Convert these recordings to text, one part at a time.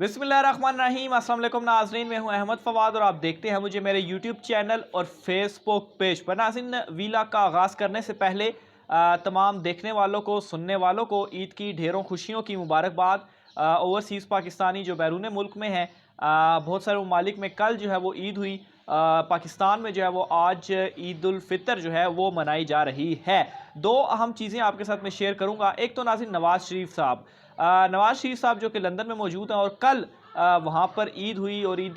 बिस्मिल्लाहिर्रहमानिर्रहीम। अस्सलाम वालेकुम नाज़रीन, मैं हूं अहमद फवाद और आप देखते हैं मुझे मेरे यूट्यूब चैनल और फेसबुक पेज पर। नाज़रीन, वीला का आगाज़ करने से पहले तमाम देखने वालों को, सुनने वालों को ईद की ढेरों खुशियों की मुबारकबाद। ओवरसीज़ पाकिस्तानी जो बैरून मुल्क में हैं, बहुत सारे ममालिक में कल जो है वो ईद हुई। पाकिस्तान में जो है वो आज ईद उल फितर जो है वो मनाई जा रही है। दो अहम चीज़ें आपके साथ मैं शेयर करूंगा। एक तो नाज़रीन नवाज़ शरीफ साहब, नवाज़ शरीफ साहब जो कि लंदन में मौजूद हैं और कल वहाँ पर ईद हुई और ईद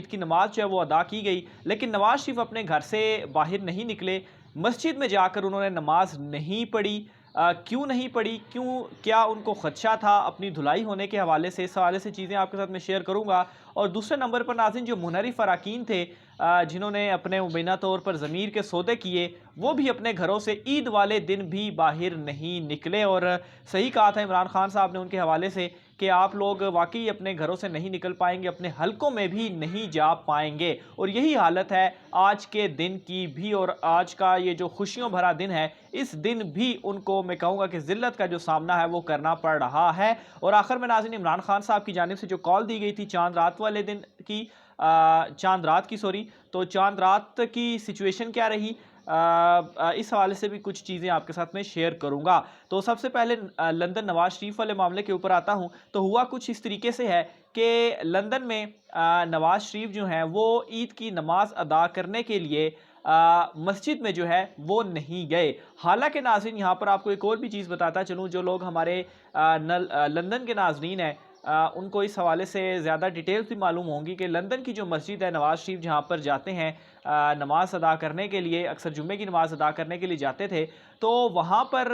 की नमाज जो है वो अदा की गई। लेकिन नवाज़ शरीफ अपने घर से बाहर नहीं निकले, मस्जिद में जाकर उन्होंने नमाज नहीं पढ़ी। क्यों नहीं पढ़ी, क्यों, क्या उनको खदशा था अपनी धुलाई होने के हवाले से? इस हवाले से चीज़ें आपके साथ मैं शेयर करूँगा। और दूसरे नंबर पर नाज़रीन, जो मुनहरिफ अराकीन थे जिन्होंने अपने मुबैना तौर पर ज़मीर के सौदे किए, वो भी अपने घरों से ईद वाले दिन भी बाहर नहीं निकले। और सही कहा था इमरान खान साहब ने उनके हवाले से कि आप लोग वाकई अपने घरों से नहीं निकल पाएंगे, अपने हलकों में भी नहीं जा पाएंगे। और यही हालत है आज के दिन की भी। और आज का ये जो खुशियों भरा दिन है, इस दिन भी उनको मैं कहूँगा कि ज़िल्लत का जो सामना है वो करना पड़ रहा है। और आखिर में नाज़रीन, इमरान खान साहब की जानिब से जो कॉल दी गई थी चांद रात वाले दिन की, चांद रात की सॉरी, तो चांद रात की सिचुएशन क्या रही, इस हवाले से भी कुछ चीज़ें आपके साथ में शेयर करूंगा। तो सबसे पहले लंदन नवाज शरीफ वाले मामले के ऊपर आता हूं। तो हुआ कुछ इस तरीके से है कि लंदन में नवाज शरीफ जो हैं वो ईद की नमाज अदा करने के लिए मस्जिद में जो है वो नहीं गए। हालांकि नाज़रीन, यहाँ पर आपको एक और भी चीज़ बताता चलूँ, जो लोग हमारे लंदन के नाज़रीन हैं उनको इस हवाले से ज़्यादा डिटेल्स भी मालूम होंगी कि लंदन की जो मस्जिद है, नवाज शरीफ जहाँ पर जाते हैं नमाज अदा करने के लिए, अक्सर जुम्मे की नमाज अदा करने के लिए जाते थे, तो वहाँ पर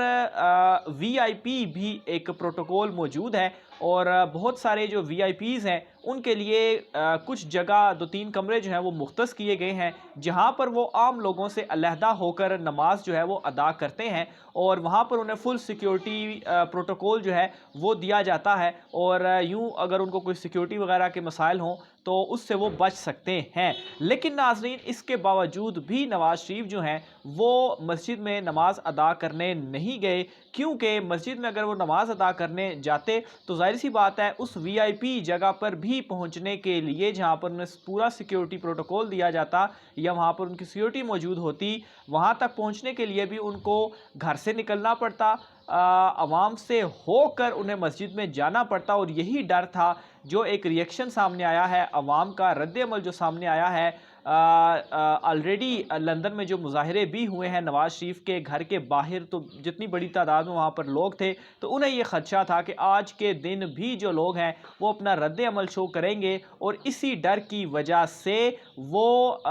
वीआईपी भी एक प्रोटोकॉल मौजूद है। और बहुत सारे जो वीआईपीज़ हैं उनके लिए कुछ जगह, 2-3 कमरे जो हैं वो मुख्तस किए गए हैं, जहाँ पर वो आम लोगों से अलहदा होकर नमाज जो है वो अदा करते हैं। और वहाँ पर उन्हें फुल सिक्योरिटी प्रोटोकॉल जो है वो दिया जाता है। और यूँ अगर उनको कोई सिक्योरिटी वगैरह के मसाइल हों तो उससे वो बच सकते हैं। लेकिन नाज़रीन, इसके बावजूद भी नवाज शरीफ जो हैं वो मस्जिद में नमाज अदा करने नहीं गए, क्योंकि मस्जिद में अगर वो नमाज अदा करने जाते तो जाहिर सी बात है उस वीआईपी जगह पर भी पहुंचने के लिए, जहां पर उन्हें पूरा सिक्योरिटी प्रोटोकॉल दिया जाता या वहां पर उनकी सिक्योरिटी मौजूद होती, वहां तक पहुंचने के लिए भी उनको घर से निकलना पड़ता, आवाम से होकर उन्हें मस्जिद में जाना पड़ता। और यही डर था, जो एक रिएक्शन सामने आया है, अवाम का रद्द-ए-अमल जो सामने आया है। ऑलरेडी लंदन में जो मुजाहरे भी हुए हैं नवाज शरीफ के घर के बाहर, तो जितनी बड़ी तादाद में वहाँ पर लोग थे, तो उन्हें ये खदशा था कि आज के दिन भी जो लोग हैं वो अपना रद्द-ए-अमल शो करेंगे और इसी डर की वजह से वो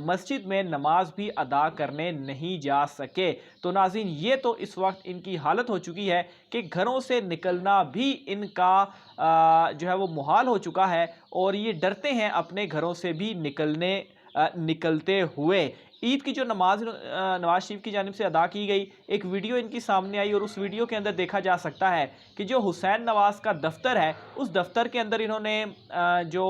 मस्जिद में नमाज भी अदा करने नहीं जा सके। तो नाज़रीन, ये तो इस वक्त इनकी हालत हो चुकी है कि घरों से निकलना भी इनका जो है वो मुहाल हो चुका है। और ये डरते हैं अपने घरों से भी निकलते हुए। ईद की जो नमाज नवाज शरीफ की जानिब से अदा की गई, एक वीडियो इनकी सामने आई और उस वीडियो के अंदर देखा जा सकता है कि जो हुसैन नवाज का दफ्तर है, उस दफ्तर के अंदर इन्होंने जो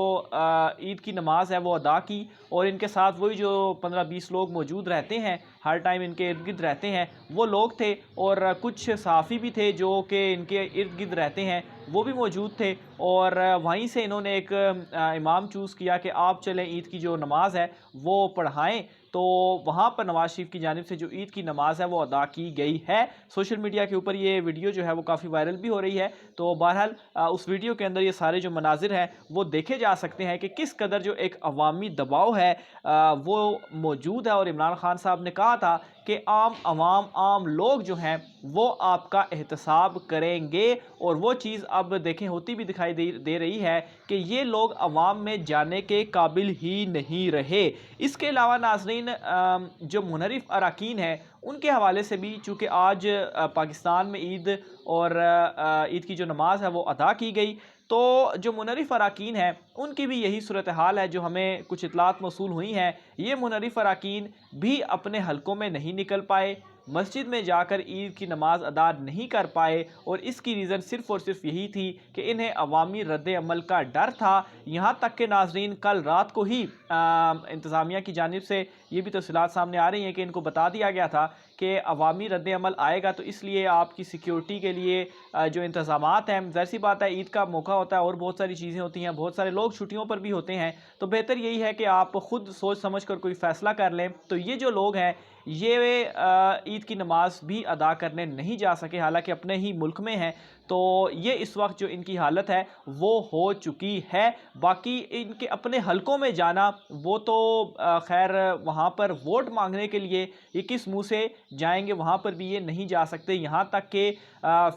ईद की नमाज है वो अदा की। और इनके साथ वही जो 15-20 लोग मौजूद रहते हैं, हर टाइम इनके इर्द गिर्द रहते हैं, वो लोग थे। और कुछ सहाफ़ी भी थे जो कि इनके इर्द गिर्द रहते हैं, वो भी मौजूद थे। और वहीं से इन्होंने एक इमाम चूज़ किया कि आप चलें ईद की जो नमाज है वो पढ़ाएं। तो वहाँ पर नवाज शरीफ की जानिब से जो ईद की नमाज है वो अदा की गई है। सोशल मीडिया के ऊपर ये वीडियो जो है वो काफ़ी वायरल भी हो रही है। तो बहरहाल उस वीडियो के अंदर ये सारे जो मनाजिर हैं वो देखे जा सकते हैं कि किस कदर जो एक अवामी दबाव है वो मौजूद है। और इमरान खान साहब ने कहा था कि आम लोग जो हैं वो आपका एहतसाब करेंगे। और वो चीज़ अब देखें होती भी दिखाई दे रही है कि ये लोग अवाम में जाने के काबिल ही नहीं रहे। इसके अलावा नाज़रीन, जो मुनहरिफ अराकीन हैं उनके हवाले से भी, चूँकि आज पाकिस्तान में ईद और ईद की जो नमाज है वो अदा की गई, तो जो मुनहरिफ अराकीन हैं उनकी भी यही सूरत हाल है जो हमें कुछ इतलात मौसूल हुई हैं। ये मुनहरिफ अराकीन भी अपने हलकों में नहीं निकल पाए, मस्जिद में जाकर ईद की नमाज अदा नहीं कर पाए। और इसकी रीज़न सिर्फ़ और सिर्फ यही थी कि इन्हें अवामी रद्द-ए-अमल का डर था। यहाँ तक कि नाज़रीन, कल रात को ही इंतज़ामिया की जानिब से ये भी तफ़सीलात सामने आ रही हैं कि इनको बता दिया गया था کہ عوامی رد عمل آئے گا، تو اس لیے آپ کی سیکیورٹی کے لیے جو انتظامات ہیں، ظاہر سی بات ہے عید کا موقع ہوتا ہے اور بہت ساری چیزیں ہوتی ہیں، بہت سارے لوگ چھٹیوں پر بھی ہوتے ہیں، تو بہتر یہی ہے کہ آپ خود سوچ سمجھ کر کوئی فیصلہ کر لیں۔ تو یہ جو لوگ ہیں یہ عید کی نماز بھی ادا کرنے نہیں جا سکے، حالانکہ اپنے ہی ملک میں ہیں، تو یہ اس وقت جو ان کی حالت ہے وہ ہو چکی ہے۔ باقی ان کے اپنے حلقوں میں جانا، وہ تو خیر وہاں پر ووٹ مانگنے کے لیے یہ کس منہ سے جائیں گے، وہاں پر بھی یہ نہیں جا سکتے، یہاں تک کہ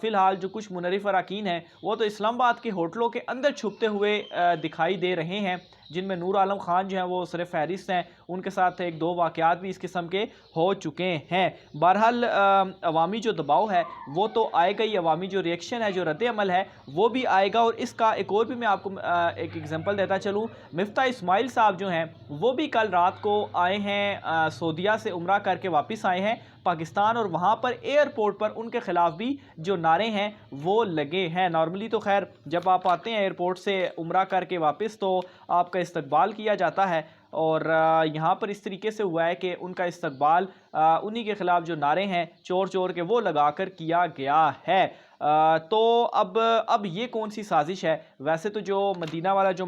فی الحال جو کچھ منحرف اراکین ہیں وہ تو اسلام آباد کے ہوٹلوں کے اندر چھپتے ہوئے دکھائی دے رہے ہیں، جن میں نور عالم خان جو ہیں وہ صرف فہرست ہیں، ان کے ساتھ ایک دو واقعات بھی اس قسم کے ہو چکے ہیں۔ بہرحال عوامی جو دباؤ ہے وہ تو آئے گا ہی، عوامی جو ریئیکشن ہے، جو رد عمل ہے وہ بھی آئے گا، اور اس کا ایک اور بھی میں آپ کو ایک ایگزامپل دیتا چلوں۔ مفتاح اسماعیل صاحب جو ہیں وہ بھی کل رات کو آئے ہیں سعودیہ سے عمرہ کر کے واپس آئے ہیں پاکستان، اور وہاں پر ایئرپورٹ پر ان کے خلاف بھی جو نعرے ہیں وہ لگے ہیں۔ نارملی تو خیر جب آپ آتے ہیں ایئرپورٹ سے عمرہ کر کے واپس تو آپ کا استقبال کیا جاتا ہے، اور یہاں پر اس طریقے سے ہوا ہے کہ ان کا استقبال انہی کے خلاف جو نعرے ہیں چور چور کے وہ لگا کر کیا گیا ہے۔ تو اب یہ کون سی سازش ہے؟ ویسے تو جو مدینہ والا جو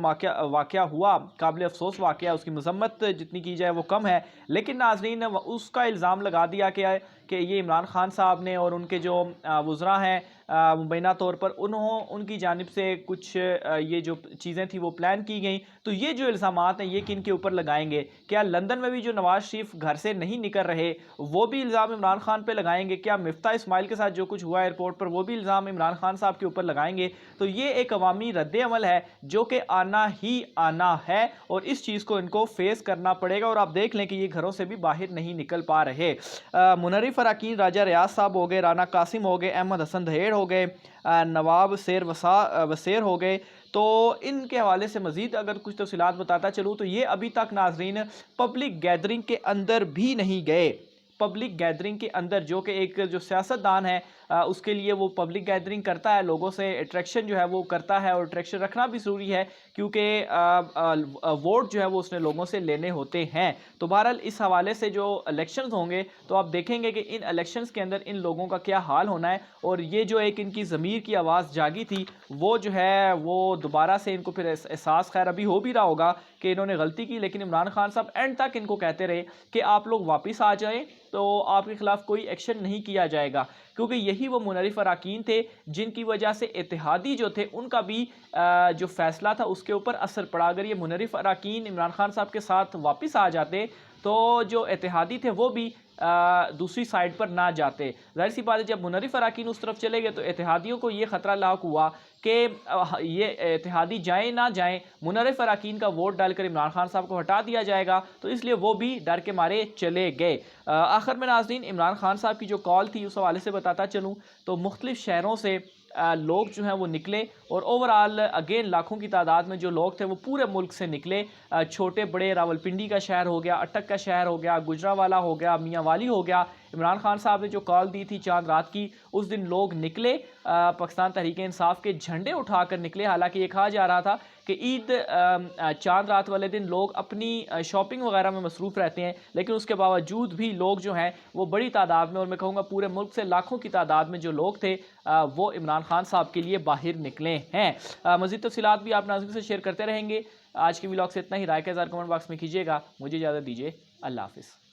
واقعہ ہوا قابل افسوس واقعہ، اس کی مذمت جتنی کی جائے وہ کم ہے، لیکن ناظرین اس کا الزام لگا دیا کہ یہ عمران خان صاحب نے اور ان کے جو وزراء ہیں مبینہ طور پر ان کی جانب سے کچھ یہ جو چیزیں تھیں وہ پلان کی گئیں، تو یہ جو الزامات ہیں یہ کن کے اوپر لگائیں گے؟ کیا لندن میں بھی جو نواز شریف گھر سے نہیں نکل رہے وہ بھی الزام عمران خان پہ لگائیں گے؟ کیا مفتاح اسماعیل کے ساتھ جو کچھ ہوا ایئرپورٹ پر وہ بھی الزام عمران خان صاحب کے اوپر لگائیں گے؟ تو یہ ایک عوامی رد عمل ہے جو کہ آنا ہی آنا ہے، اور اس چیز کو ان کو فیس کرنا پڑے گا، اور آپ دیکھ لیں کہ یہ گھروں سے بھی باہر نہیں نکل پا رہے۔ منحرف اراکین راجہ ریاض صاحب ہو گئے، رانا قاسم ہو گئے، احمد حسن دھیر ہو گئے، نواب سیر وسیر ہو گئے، تو ان کے حوالے سے مزید اگر کچھ تفصیلات بتاتا چلوں تو یہ ابھی تک ناظرین پبلک گیدرنگ کے اندر بھی نہیں گئے۔ پبلک گیدرنگ کے اندر، جو کہ ایک جو سیاستدان ہے اس کے لیے وہ پبلک گیدرنگ کرتا ہے، لوگوں سے اٹریکشن جو ہے وہ کرتا ہے، اور اٹریکشن رکھنا بھی ضروری ہے کیونکہ ووٹ جو ہے وہ اس نے لوگوں سے لینے ہوتے ہیں۔ تو بہرحال اس حوالے سے جو الیکشنز ہوں گے تو آپ دیکھیں گے کہ ان الیکشنز کے اندر ان لوگوں کا کیا حال ہونا ہے، اور یہ جو ایک ان کی ضمیر کی آواز جاگی تھی وہ جو ہے وہ دوبارہ سے ان کو پھر احساس خیر ابھی ہو بھی رہا ہوگا کہ انہوں نے غلطی کی، لیکن عمران خان صاحب اینڈ تک ان کو کہتے رہے کہ آپ لوگ واپس آ جائیں تو آپ کے خلاف کوئی ایکشن نہیں کیا جائے گا، کیونکہ یہی وہ منحرف اراکین تھے جن کی وجہ سے اتحادی جو تھے ان کا بھی جو فیصلہ تھا اس کے اوپر اثر پڑا۔ اگر یہ منحرف اراکین عمران خان صاحب کے ساتھ واپس آ جاتے تو جو اتحادی تھے وہ بھی دوسری سائیڈ پر نہ جاتے۔ ظاہر سی بات ہے جب منحرف اراکین اس طرف چلے گئے تو اتحادیوں کو یہ خطرہ لاحق ہوا کہ یہ اتحادی جائیں نہ جائیں، منحرف اراکین کا ووٹ ڈال کر عمران خان صاحب کو ہٹا دیا جائے گا، تو اس لیے وہ بھی ڈر کے مارے چلے گئے۔ آخر میں ناظرین عمران خان صاحب کی جو کال تھی اس حوالے سے بتاتا چلوں تو مختلف شہروں سے لوگ جو ہیں وہ نکلے، اور اوورآل اگین لاکھوں کی تعداد میں جو لوگ تھے وہ پورے ملک سے نکلے، چھوٹے بڑے، راولپنڈی کا شہر ہو گیا، اٹک کا شہر ہو گیا، گجرانوالہ ہو گیا، میاں والی ہو گیا۔ عمران خان صاحب نے جو کال دی تھی چاند رات کی، اس دن لوگ نکلے، پاکستان تحریک انصاف کے جھنڈے اٹھا کر نکلے، حالانکہ یہ کہا جا رہا تھا کہ عید چاند رات والے دن لوگ اپنی شاپنگ وغیرہ میں مصروف رہتے ہیں، لیکن اس کے باوجود بھی لوگ جو ہیں وہ بڑی تعداد میں، اور میں کہوں گا پورے ملک سے لاکھوں کی تعداد میں جو لوگ تھے وہ عمران خان صاحب کے لیے باہر نکلے ہیں۔ مزید تفصیلات بھی آپ ناظرین سے شیئر کرتے رہیں گے۔ آج کی ویلاگ سے اتنا ہی، رائے کا اظہار کمنٹ باکس میں کیجیے گا۔ مجھے اجازت دیجیے، اللہ حافظ۔